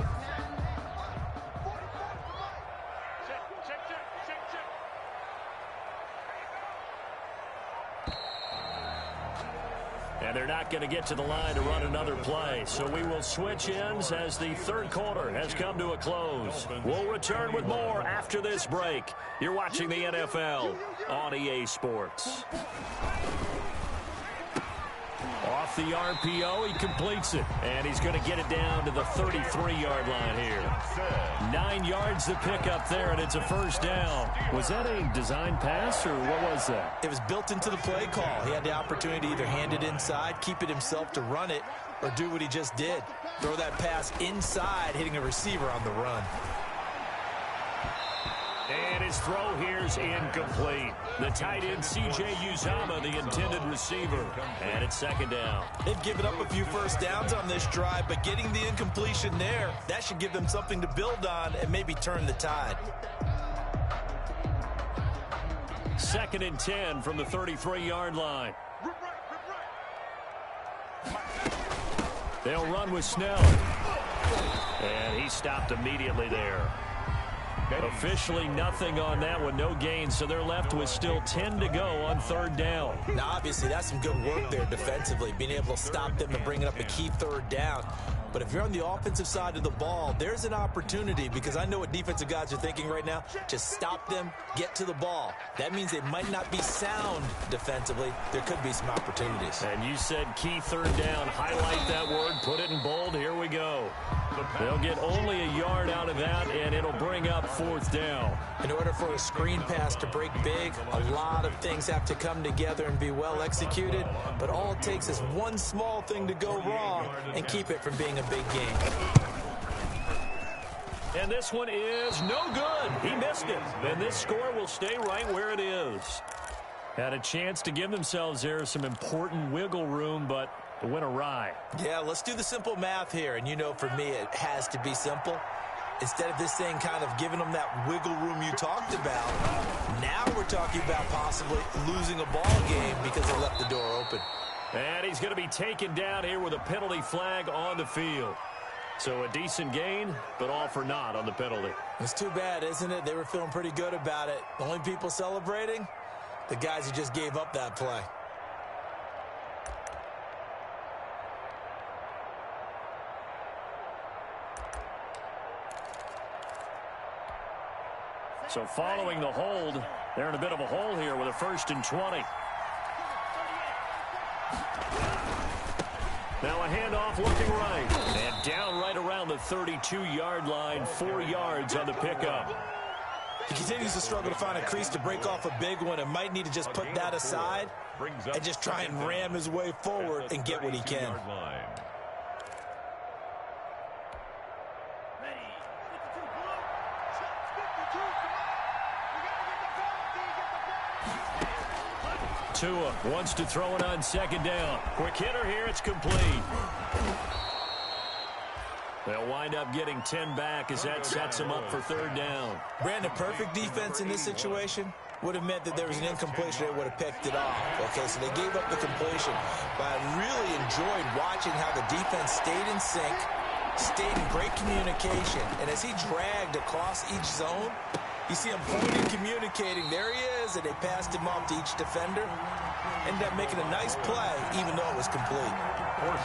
And they're not going to get to the line to run another play. So we will switch ends as the third quarter has come to a close. We'll return with more after this break. You're watching the NFL on EA Sports. Off the RPO, he completes it. And he's going to get it down to the 33-yard line here. 9 yards to pick up there, and it's a first down. Was that a design pass, or what was that? It was built into the play call. He had the opportunity to either hand it inside, keep it himself to run it, or do what he just did. Throw that pass inside, hitting a receiver on the run. And his throw here's incomplete. The tight end, C.J. Uzomah, the intended receiver. And it's second down. They've given up a few first downs on this drive, but getting the incompletion there, that should give them something to build on and maybe turn the tide. 2nd and 10 from the 33-yard line. They'll run with Snell. And he stopped immediately there. Officially nothing on that one, no gain, so they're left with still 10 to go on 3rd down. Now, obviously, that's some good work there defensively, being able to stop them and bringing up a key 3rd down. But if you're on the offensive side of the ball, there's an opportunity, because I know what defensive guys are thinking right now. Just stop them, get to the ball. That means they might not be sound defensively. There could be some opportunities. And you said key 3rd down. Highlight that word, put it in bold. Here we go. They'll get only a yard out of that, and it'll bring up 4th down. In order for a screen pass to break big, a lot of things have to come together and be well executed. But all it takes is one small thing to go wrong and keep it from being a big game. And this one is no good. He missed it. And this score will stay right where it is. Had a chance to give themselves there some important wiggle room, but it went awry. Yeah, let's do the simple math here. And you know, for me, it has to be simple. Instead of this thing kind of giving them that wiggle room you talked about, now we're talking about possibly losing a ball game because they left the door open. And he's going to be taken down here with a penalty flag on the field. So a decent gain, but all for naught on the penalty. It's too bad, isn't it? They were feeling pretty good about it. The only people celebrating, the guys who just gave up that play. So following the hold, they're in a bit of a hole here with a 1st and 20. Now a handoff looking right. And down right around the 32-yard line, 4 yards on the pickup. He continues to struggle to find a crease to break off a big one and might need to just put that aside and just try and ram his way forward and get what he can. 2 wants to throw it on 2nd down. Quick hitter here, it's complete. They'll wind up getting 10 back as that sets them up for 3rd down. Brandon, perfect defense in this situation would have meant that there was an incompletion. They would have picked it off. Okay, so they gave up the completion. But I really enjoyed watching how the defense stayed in sync, stayed in great communication. And as he dragged across each zone, you see him pointing, communicating. There he is, and they passed him off to each defender. Ended up making a nice play, even though it was complete.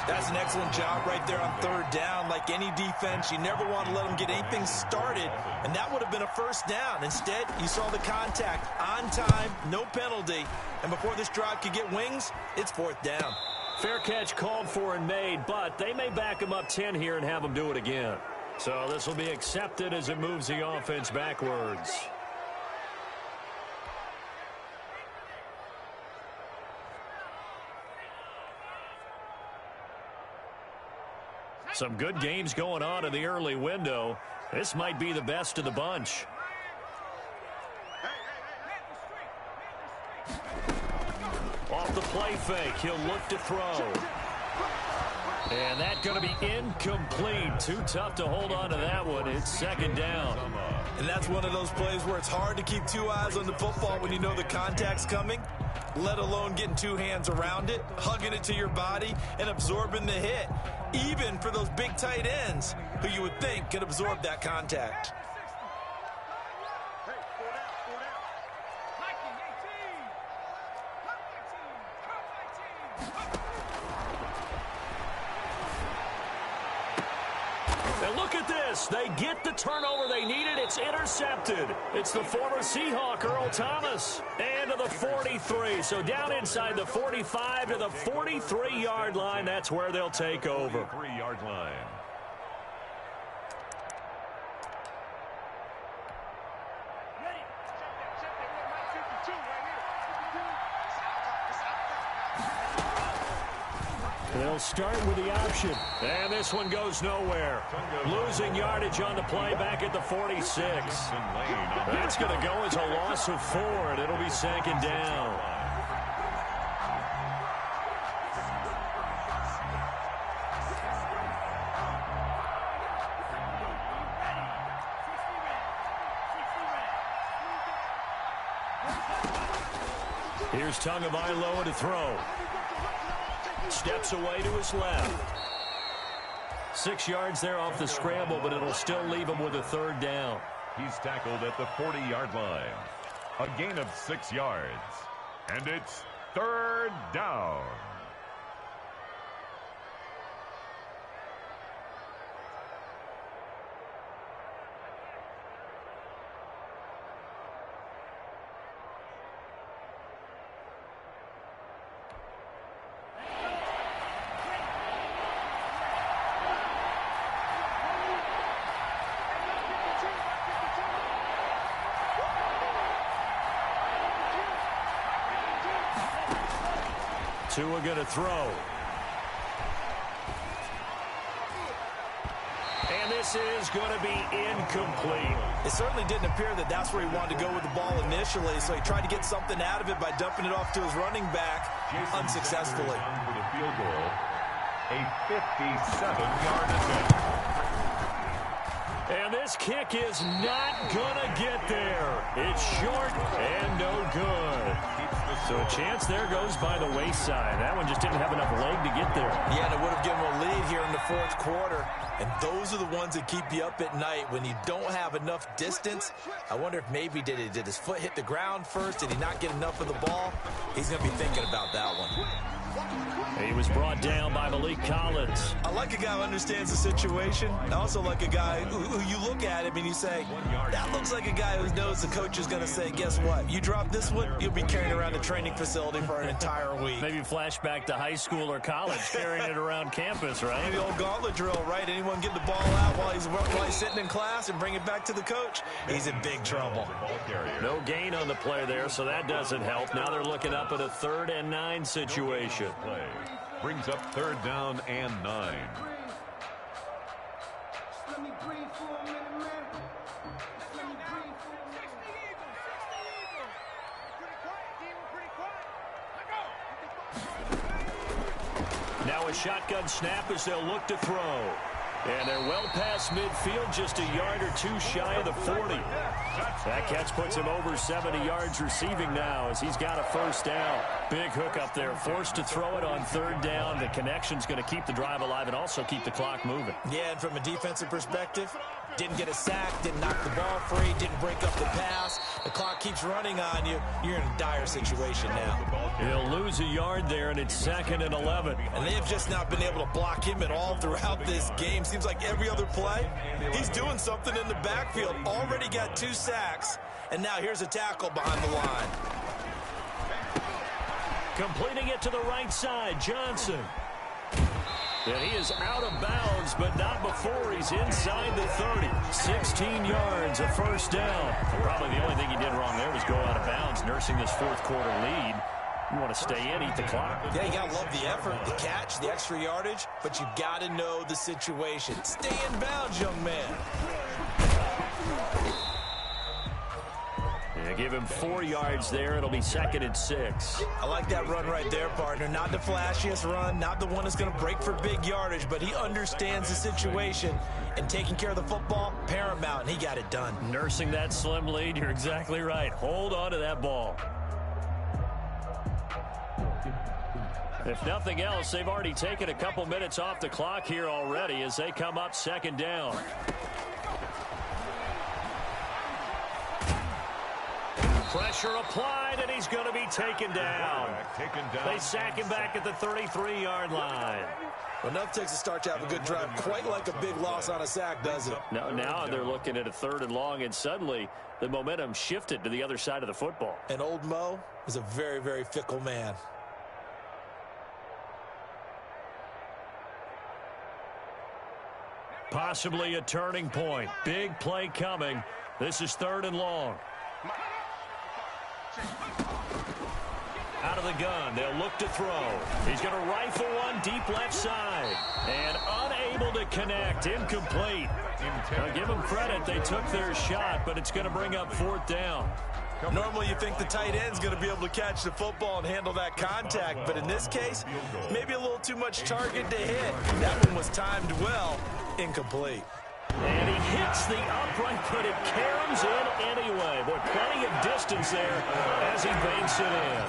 That's an excellent job right there on third down. Like any defense, you never want to let them get anything started, and that would have been a first down. Instead, you saw the contact on time, no penalty, and before this drive could get wings, it's fourth down. Fair catch called for and made, but they may back him up 10 here and have him do it again. So this will be accepted as it moves the offense backwards. Some good games going on in the early window. This might be the best of the bunch. Off the play fake, he'll look to throw. And that's going to be incomplete. Too tough to hold on to that one. It's second down. And that's one of those plays where it's hard to keep two eyes on the football when you know the contact's coming, let alone getting two hands around it, hugging it to your body, and absorbing the hit, even for those big tight ends who you would think could absorb that contact. And look at this. They get the turnover they needed. It's intercepted. It's the former Seahawk, Earl Thomas. And to the 43. So down inside the 45 to the 43-yard line. That's where they'll take over. 43-yard line. They'll start with the option. And this one goes nowhere. Losing yardage on the play back at the 46. That's going to go as a loss of 4, and it'll be second down. Here's Tagovailoa to throw. Steps away to his left. 6 yards there off the scramble, but it'll still leave him with a third down. He's tackled at the 40-yard line. A gain of 6 yards. And it's third down. Tua going to throw. And this is going to be incomplete. It certainly didn't appear that that's where he wanted to go with the ball initially, so he tried to get something out of it by dumping it off to his running back unsuccessfully. For the field goal, a 57-yard attempt. And this kick is not going to get there. It's short and no good. So a chance there goes by the wayside. That one just didn't have enough leg to get there. Yeah, and it would have given him a lead here in the fourth quarter. And those are the ones that keep you up at night when you don't have enough distance. I wonder if maybe did his foot hit the ground first? Did he not get enough of the ball? He's going to be thinking about that one. He was brought down by Malik Collins. I like a guy who understands the situation. I also like a guy who you look at him and you say, that looks like a guy who knows the coach is going to say, guess what? You drop this one, you'll be carrying around the training facility for an entire week. Maybe flashback to high school or college, carrying it around campus, right? The old gauntlet drill, right? Anyone get the ball out while he's sitting in class and bring it back to the coach? He's in big trouble. No gain on the play there, so that doesn't help. Now they're looking up at a 3rd and 9 situation. Play brings up 3rd down and 9. Now a shotgun snap as they'll look to throw. And they're well past midfield, just a yard or two shy of the 40. That catch puts him over 70 yards receiving now as he's got a first down. Big hook up there, forced to throw it on 3rd down. The connection's going to keep the drive alive and also keep the clock moving. Yeah, and from a defensive perspective, didn't get a sack, didn't knock the ball free, didn't break up the pass. The clock keeps running on you. You're in a dire situation now. He'll lose a yard there, and it's 2nd and 11. And they've just not been able to block him at all throughout this game. Seems like every other play, he's doing something in the backfield. Already got 2 sacks, and now here's a tackle behind the line. Completing it to the right side, Johnson. And he is out of bounds, but not before he's inside the 30. 16 yards, a first down. Probably the only thing he did wrong there was go out of bounds, nursing this fourth-quarter lead. You want to stay in, eat the clock. Yeah, you got to love the effort, the catch, the extra yardage, but you got to know the situation. Stay in bounds, young man. Yeah, give him 4 yards there. It'll be 2nd and 6. I like that run right there, partner. Not the flashiest run, not the one that's going to break for big yardage, but he understands the situation, and taking care of the football, paramount, and he got it done. Nursing that slim lead, you're exactly right. Hold on to that ball. If nothing else, they've already taken a couple minutes off the clock here already as they come up 2nd down. Pressure applied, and he's going to be taken down. They sack him back at the 33-yard line. Well, enough takes to start to have a good drive. Quite like a big loss on a sack, does it? Now they're looking at a 3rd and long, and suddenly the momentum shifted to the other side of the football. And old Mo is a very, very fickle man. Possibly a turning point. Big play coming. This is 3rd and long. Out of the gun, they'll look to throw. He's going to rifle one deep left side. And unable to connect. Incomplete. Now give them credit. They took their shot, but it's going to bring up 4th down. Normally you think the tight end's going to be able to catch the football and handle that contact, but in this case, maybe a little too much target to hit. That one was timed well. Incomplete. And he hits the upright, but it caroms in anyway. Boy, plenty of distance there as he banks it in.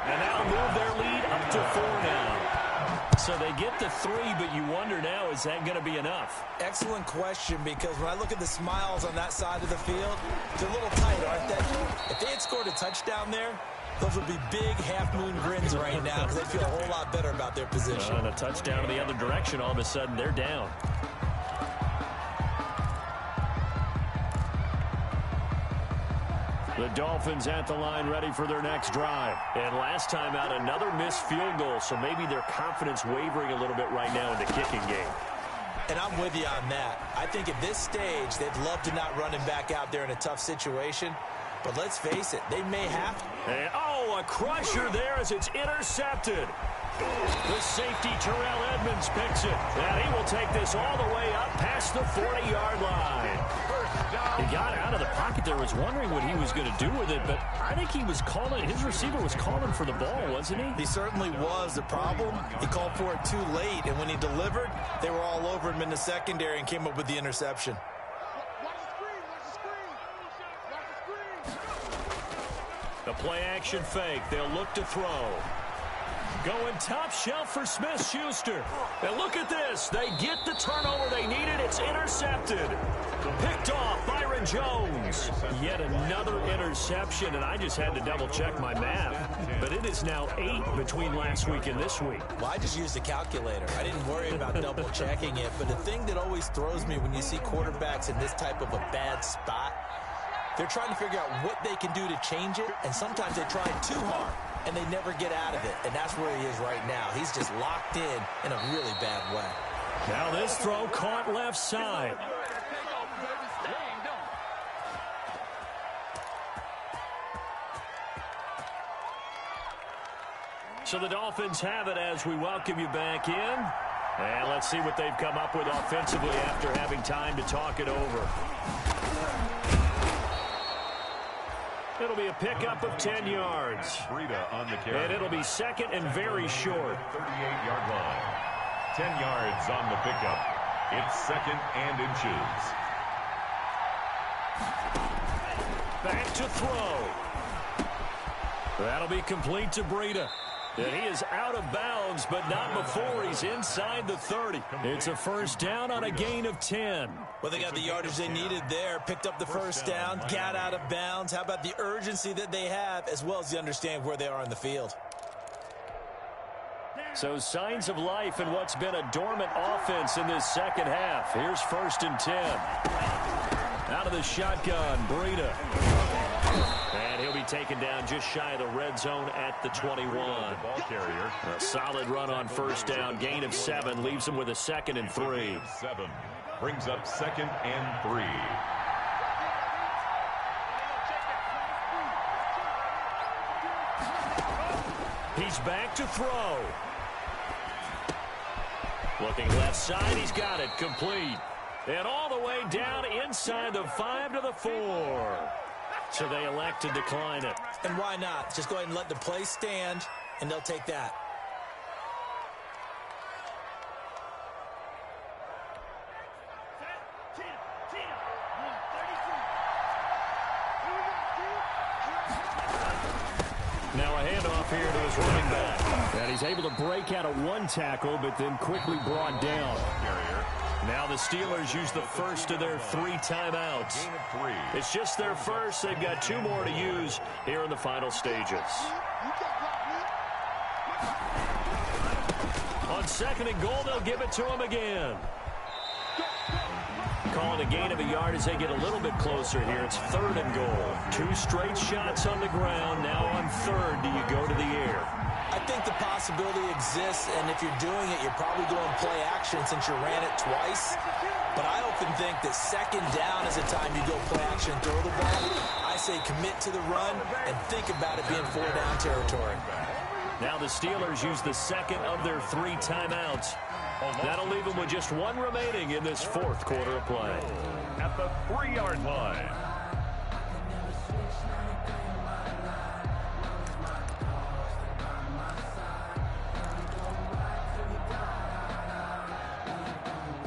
And now move their lead up to 4 now. So they get the 3, but you wonder now, is that going to be enough? Excellent question, because when I look at the smiles on that side of the field, they're a little tight, aren't they? If they had scored a touchdown there, those would be big half-moon grins right now because they feel a whole lot better about their position. And a touchdown in the other direction, all of a sudden they're down. The Dolphins at the line ready for their next drive. And last time out, another missed field goal, so maybe their confidence wavering a little bit right now in the kicking game. And I'm with you on that. I think at this stage, they'd love to not run him back out there in a tough situation. But let's face it, they may have to. And, a crusher there as it's intercepted. The safety, Terrell Edmonds, picks it. And he will take this all the way up past the 40-yard line. He got out of the pocket there, was wondering what he was going to do with it, but I think he was calling, his receiver was calling for the ball, wasn't he? He certainly was. The problem, he called for it too late, and when he delivered, they were all over him in the secondary and came up with the interception. The play-action fake. They'll look to throw. Going top shelf for Smith-Schuster. And look at this. They get the turnover they needed. It's intercepted. Picked off Byron Jones. Yet another interception, and I just had to double-check my math. But it is now 8 between last week and this week. Well, I just used a calculator. I didn't worry about double-checking it. But the thing that always throws me when you see quarterbacks in this type of a bad spot, they're trying to figure out what they can do to change it, and sometimes they try too hard, and they never get out of it, and that's where he is right now. He's just locked in a really bad way. Now this throw caught left side. So the Dolphins have it as we welcome you back in. And let's see what they've come up with offensively after having time to talk it over. It'll be a pickup of 10 yards. And it'll be second and very short. 38-yard line. 10 yards on the pickup. It's second and inches. Back to throw. That'll be complete to Breida. And he is out of bounds, but not before he's inside the 30. It's a first down on a gain of 10. Well, they got the yardage they needed there, picked up the first down, got out of bounds. How about the urgency that they have, as well as the understand where they are on the field? So signs of life in what's been a dormant offense in this second half. Here's 1st and 10. Out of the shotgun, Breida. And he'll be taken down just shy of the red zone at the 21. Ball carrier. A solid run on first down. Gain of 7 leaves him with a 2nd and 3. 7 brings up 2nd and 3. He's back to throw. Looking left side, he's got it, complete. And all the way down inside the 5 to the 4. So they elect to decline it. And why not? Just go ahead and let the play stand, and they'll take that. Now a handoff here to his running back. And he's able to break out of 1 tackle, but then quickly brought down. Now the Steelers use the first of their 3 timeouts. It's just their first. They've got 2 more to use here in the final stages. On 2nd and goal, they'll give it to him again. Calling a gain of a yard as they get a little bit closer here. It's 3rd and goal. 2 straight shots on the ground. Now on 3rd, do you go to the air? I think the possibility exists, and if you're doing it, you're probably going play action since you ran it twice. But I often think that 2nd down is the time you go play action, throw the ball. I say commit to the run and think about it being 4-down territory. Now the Steelers use the 2nd of their 3 timeouts. That'll leave them with just 1 remaining in this 4th quarter of play. At the 3-yard line.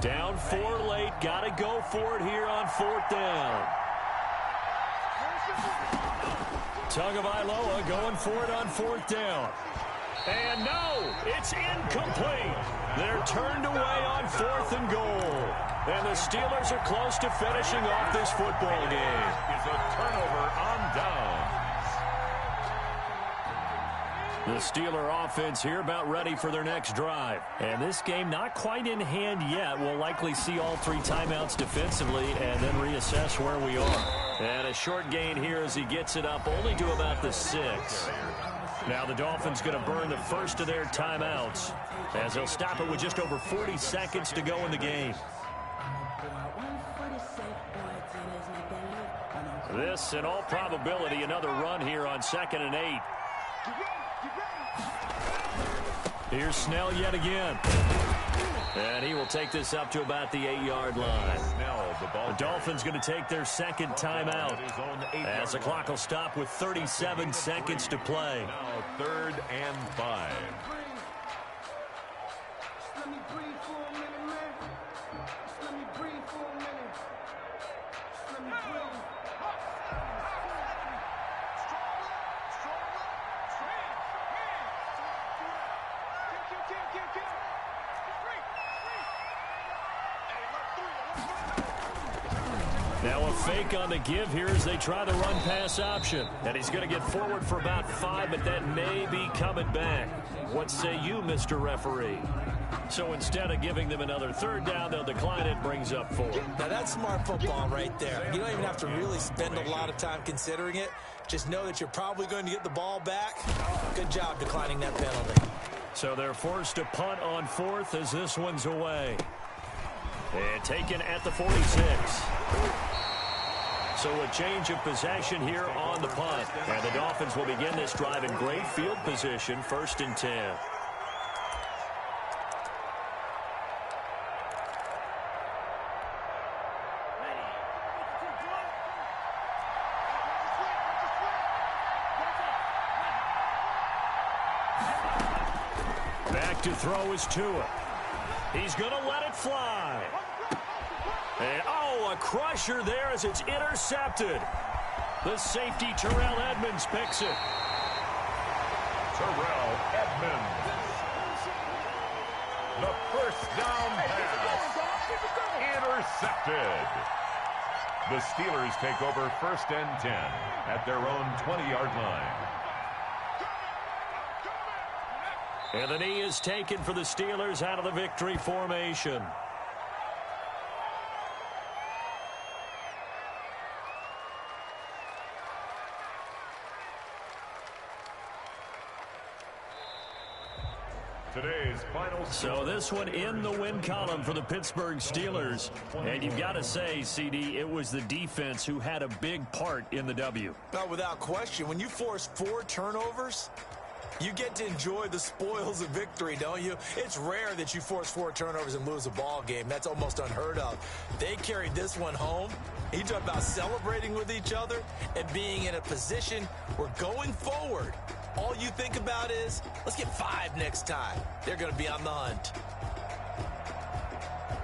Down 4 late. Got to go for it here on 4th down. Tagovailoa going for it on 4th down. And no, it's incomplete. They're turned away on 4th and goal. And the Steelers are close to finishing off this football game. Is a turnover on downs. The Steeler offense here about ready for their next drive. And this game not quite in hand yet. We'll likely see all 3 timeouts defensively and then reassess where we are. And a short gain here as he gets it up only to about the 6. Now the Dolphins going to burn the first of their timeouts as they'll stop it with just over 40 seconds to go in the game. This, in all probability, another run here on 2nd and 8. Here's Snell yet again. And he will take this up to about the 8-yard line. The Dolphins going to take their 2nd timeout as the clock will stop with 37 seconds to play. Now 3rd and 5. Now a fake on the give here as they try the run-pass option. And he's going to get forward for about 5, but that may be coming back. What say you, Mr. Referee? So instead of giving them another 3rd down, they'll decline it, brings up 4. Now that's smart football right there. You don't even have to really spend a lot of time considering it. Just know that you're probably going to get the ball back. Good job declining that penalty. So they're forced to punt on 4th as this one's away. And taken at the 46. So a change of possession here on the punt. And the Dolphins will begin this drive in great field position, 1st and 10. Back to throw is Tua. He's going to let it fly. And, a crusher there as it's intercepted. The safety, Terrell Edmonds, picks it. Terrell Edmonds. The first down pass. Intercepted. The Steelers take over 1st and 10 at their own 20-yard line. And the knee is taken for the Steelers out of the victory formation. Today's final score. So this one in the win column for the Pittsburgh Steelers. And you've got to say, CD, it was the defense who had a big part in the W. No, without question. When you force 4 turnovers, you get to enjoy the spoils of victory, don't you? It's rare that you force 4 turnovers and lose a ball game. That's almost unheard of. They carried this one home. You talk about celebrating with each other and being in a position where going forward, all you think about is, let's get 5 next time. They're going to be on the hunt.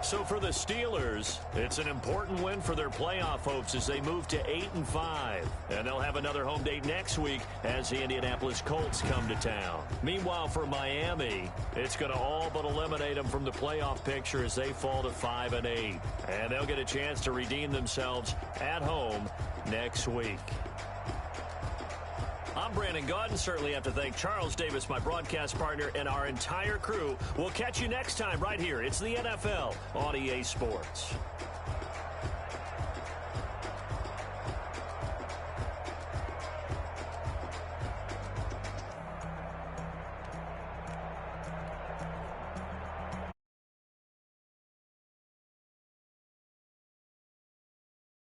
So for the Steelers, it's an important win for their playoff hopes as they move to 8-5. And they'll have another home date next week as the Indianapolis Colts come to town. Meanwhile, for Miami, it's going to all but eliminate them from the playoff picture as they fall to 5-8. And they'll get a chance to redeem themselves at home next week. I'm Brandon Gaudin. Certainly have to thank Charles Davis, my broadcast partner, and our entire crew. We'll catch you next time right here. It's the NFL on EA Sports.